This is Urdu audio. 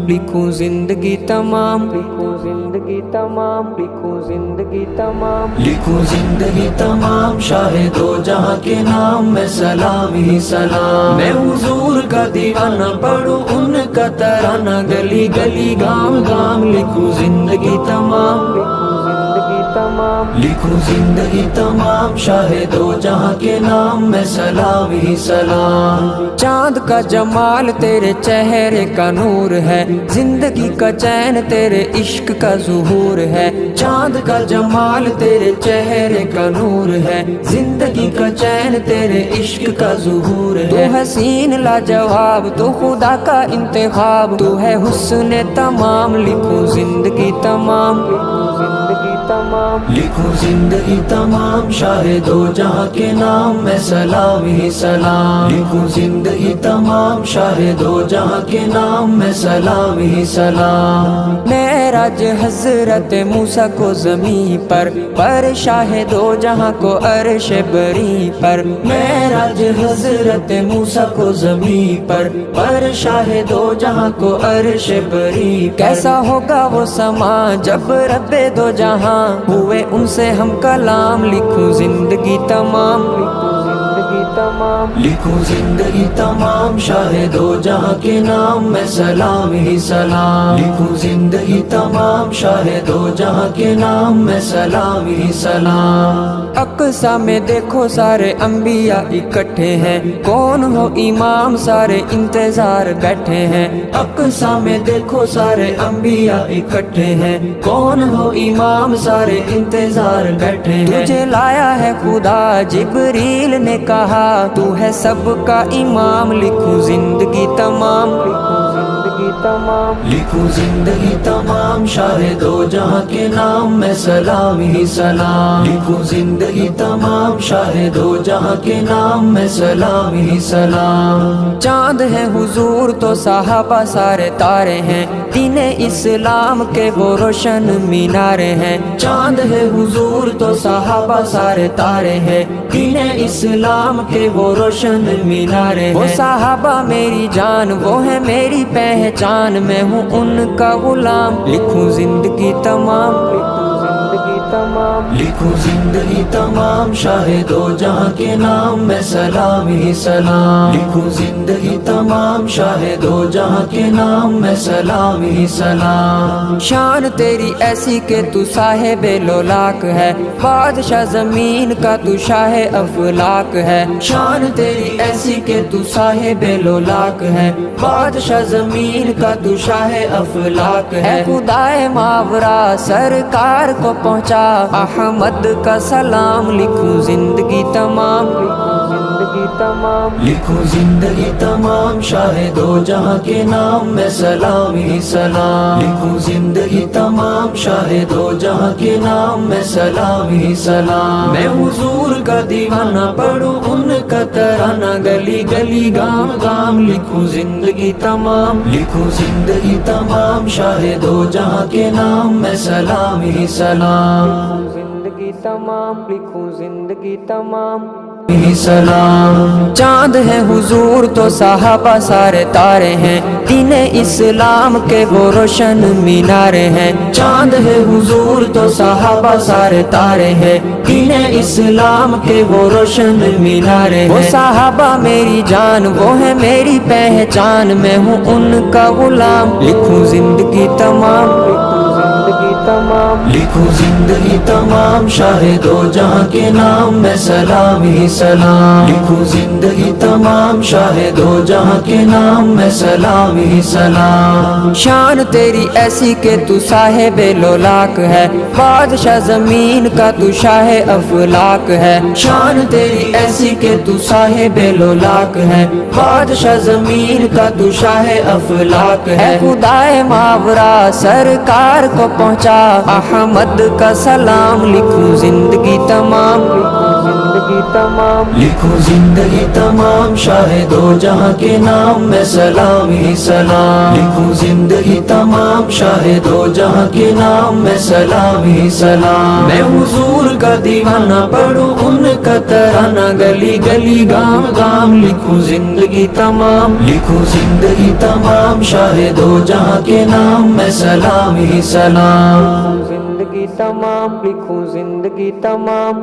لکھوں زندگی تمام، لکھوں زندگی تمام، لکھوں زندگی تمام، لکھوں زندگی تمام شاہ دو جہاں کے نام میں سلام ہی سلام۔ میں حضور کا دیوانہ پڑھوں ان کا ترانہ، گلی گلی گام گام لکھوں زندگی تمام، زندگی تمام، لکھوں زندگی تمام شاہ دو جہاں کے نام میں سلام ہی سلام۔ چاند کا جمال تیرے چہرے کا نور ہے، زندگی کا چین تیرے عشق کا ظہور ہے۔ چاند کا جمال تیرے چہرے کا نور ہے، زندگی کا چین تیرے عشق کا ظہور تو ہے۔ حسین لاجواب، تو خدا کا انتخاب، تو ہے حسن تمام، لکھوں زندگی تمام، زندگی تمام، لکھوں زندگی تمام شاہ دو جہاں کے نام میں سلام ہی سلام۔ لکھوں زندگی تمام شاہ دو جہاں کے نام میں سلام ہی سلام۔ معراج حضرت موسیٰ کو زمین پر شاہ دو جہاں کو عرش بری پر۔ معراج حضرت موسیٰ کو زمین پر شاہ دو جہاں کو عرش بری پر۔ کیسا ہوگا وہ سما جب رب دو جہاں ہوئے ان سے ہم کلام، لکھوں زندگی تمام، زندگی تمام، لکھوں زندگی تمام شاہ دو جہاں کے نام میں سلام ہی سلام۔ لکھوں زندگی تمام شاہ دو جہاں کے نام میں سلام ہی سلام۔ اقصی میں دیکھو سارے انبیاء اکٹھے ہیں، کون ہو امام سارے انتظار بیٹھے ہیں۔ اقصی میں دیکھو سارے انبیاء اکٹھے ہیں، کون ہو امام سارے انتظار بیٹھے ہیں۔ تجھے لایا ہے خدا جبریل نے کہا، تو ہے سب کا امام، لکھوں زندگی تمام، لکھوں زندگی تمام، لکھوں زندگی تمام شاہ دو جہاں کے نام میں سلام ہی سلام۔ لکھوں زندگی تمام شاہ دو جہاں کے نام میں سلام ہی سلام۔ چاند ہے حضور تو صحابہ سارے تارے ہیں، دین اسلام کے وہ روشن مینارے ہیں۔ چاند ہے حضور تو صحابہ سارے تارے ہیں، دین اسلام کے وہ روشن مینارے وہ ہیں۔ صحابہ میری جان، وہ ہے میری پہچان، میں ہوں ان کا غلام، لکھوں زندگی تمام، لکھوں زندگی تمام، لکھوں زندگی تمام شاہ دو جہاں کے نام میں سلام ہی سلام۔ لکھوں زندگی تمام شاہ دو جہاں کے نام میں سلام ہی سلام۔ شان تیری ایسی کہ تو صاحب لولاک ہے، بادشاہ زمین کا تو شاہ افلاک ہے۔ شان تیری ایسی کہ تو صاحب لولاک ہے، بادشاہ زمین کا تو شاہ افلاک اے ہے۔ خدائے ماورا سرکار کو پہنچا احمد کا سلام، لکھوں زندگی تمام، لکھوں زندگی تمام، لکھوں زندگی تمام شاہ دو جہاں کے نام میں سلام ہی سلام۔ لکھوں زندگی تمام شاہ دو جہاں کے نام میں سلام ہی سلام۔ میں حضور کا دیوانہ پڑھوں ان کا ترانہ، گلی گلی گام گام لکھوں زندگی تمام۔ لکھوں زندگی تمام شاہ دو جہاں کے نام میں سلام ہی سلام، زندگی تمام، لکھوں زندگی تمام، ہی سلام۔ چاند ہے حضور تو صحابہ سارے تارے ہیں، دین اسلام کے وہ روشن مینارے ہیں۔ چاند ہے حضور تو صحابہ سارے تارے ہیں، دین اسلام کے وہ روشن مینارے وہ ہیں۔ صحابہ میری جان، وہ ہے میری پہچان، میں ہوں ان کا غلام، لکھوں زندگی تمام، لکھوں زندگی تمام، لکھوں زندگی تمام شاہ دو جہاں کے نام میں سلام ہی سلام۔ لکھوں زندگی تمام شاہ دو جہاں کے نام میں سلام ہی سلام۔ شان تیری ایسی کہ تو صاحب لولاک ہے، بادشاہ زمین کا تو شاہ افلاک ہے۔ شان تیری ایسی کہ تو صاحب لولاک ہے، بادشاہ زمین کا تو شاہ افلاک اے ہے۔ خدائے ماورا سرکار کو پہنچا احمد کا سلام، لکھوں زندگی تمام، لکھوں زندگی زندگی تمام لکھوں زندگی تمام شاہ دو جہاں کے نام میں سلام ہی سلام لکھوں زندگی تمام شاہ دو جہاں کے نام میں سلام ہی سلام میں حضور کا دیوانہ پڑھوں ان کا ترانہ گلی گلی گام گام لکھوں زندگی تمام لکھوں زندگی تمام شاہ دو جہاں کے نام میں سلام ہی سلام زندگی تمام لکھوں زندگی تمام